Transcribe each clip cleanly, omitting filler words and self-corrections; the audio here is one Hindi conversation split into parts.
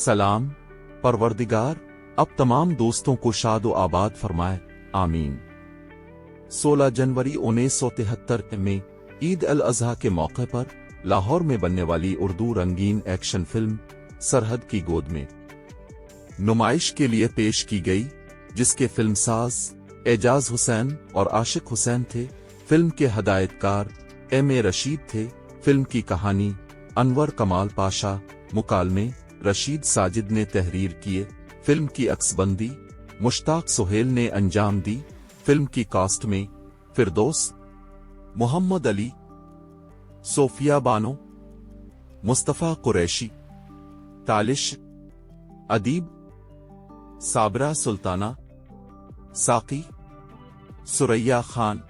सलाम परवरदिगार अब तमाम दोस्तों को शाद व आबाद फरमाए, आमीन। 16 जनवरी 1973 में ईद अल अजहा के मौके पर लाहौर में बनने वाली उर्दू रंगीन एक्शन फिल्म सरहद की गोद में नुमाइश के लिए पेश की गई, जिसके फिल्मसाज एजाज हुसैन और आशिक हुसैन थे। फिल्म के हदायतकार एम.ए. रशीद थे। फिल्म की कहानी अनवर कमाल पाशा, मुकालमे रशीद साजिद ने तहरीर किए। फिल्म की अक्सबंदी मुश्ताक सुहेल ने अंजाम दी। फिल्म की कास्ट में फिरदौस, मोहम्मद अली, सोफिया बानो, मुस्तफा कुरैशी, तालिश, अदीब, साबरा सुल्ताना, साकी, सुरैया खान,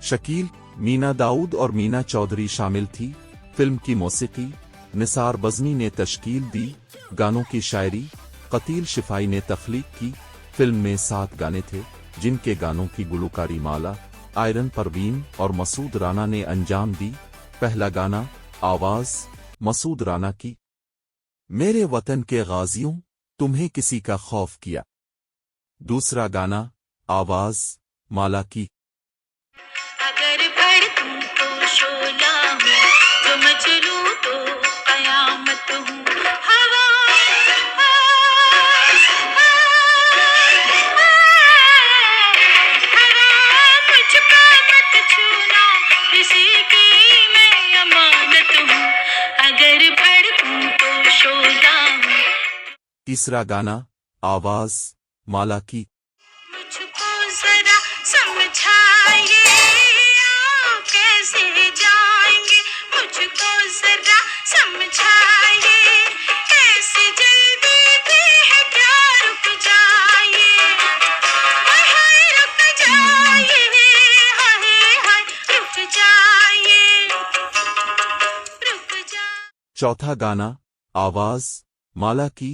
शकील, मीना दाऊद और मीना चौधरी शामिल थी। फिल्म की मौसीकी निसार बज़मी ने तश्कील दी। गानों की शायरी कतील शिफाई ने तख्लीक की। फिल्म में 7 गाने थे, जिनके गानों की गुलकारी माला, आयरन परवीन और मसूद राना ने अंजाम दी। पहला गाना आवाज मसूद राना की, मेरे वतन के गाजियों तुम्हें किसी का खौफ किया। दूसरा गाना आवाज माला की, अगर भड़कूं तो शोला हूँ, जो मचलूं तो कयामत हूँ। हवा मुझको मत छूना, किसी की मैं अमानत हूँ। अगर भड़कूं तो शोला हूँ। तीसरा गाना आवाज माला की, मुझको जरा समझाइए कैसे जाएंगे, मुझको जरा समझाइए कैसे जल्दी भी है क्या रुक जाइए, हाय हाय रुक जाइए, हाय हाय रुक जाइए, रुक जाइए। चौथा गाना आवाज माला की,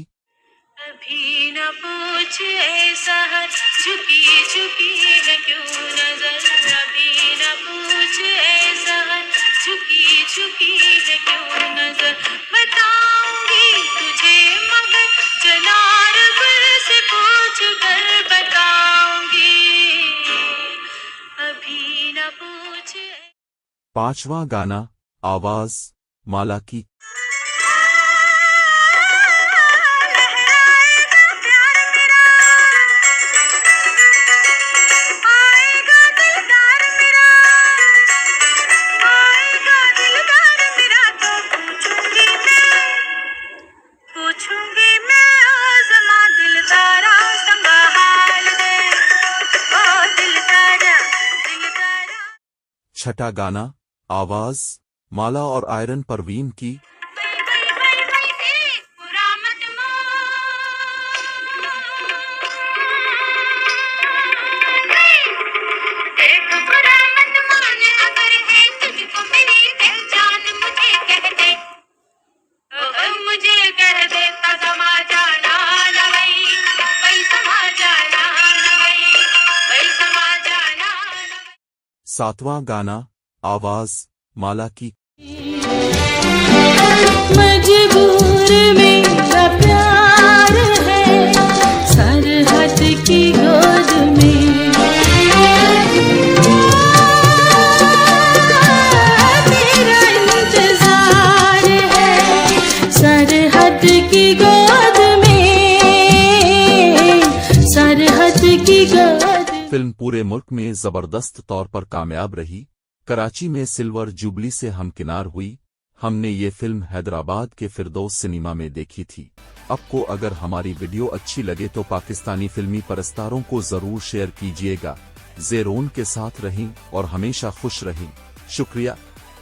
अभी न पूछ ऐसा है झुकी झुकी है क्यों नजर, अभी न पूछ ऐसा है झुकी झुकी है क्यों नजर। बताऊंगी तुझे मगर चनार गुल से पूछ कर बताऊंगी, अभी न पूछ। पांचवा गाना आवाज माला की, छठा गाना आवाज माला और आयरन परवीन की, सातवां गाना आवाज माला की, मजबूर मेरा प्यार है सरहद की गोद में, तेरा इंतजार है सरहद की गोद में, सरहद की गोद। फिल्म पूरे मुल्क में जबरदस्त तौर पर कामयाब रही। कराची में सिल्वर जुबली से हमकिनार हुई। हमने ये फिल्म हैदराबाद के फिरदौस सिनेमा में देखी थी। आपको अगर हमारी वीडियो अच्छी लगे तो पाकिस्तानी फिल्मी परस्तारों को जरूर शेयर कीजिएगा। ज़ेरोन के साथ रहें और हमेशा खुश रहें। शुक्रिया।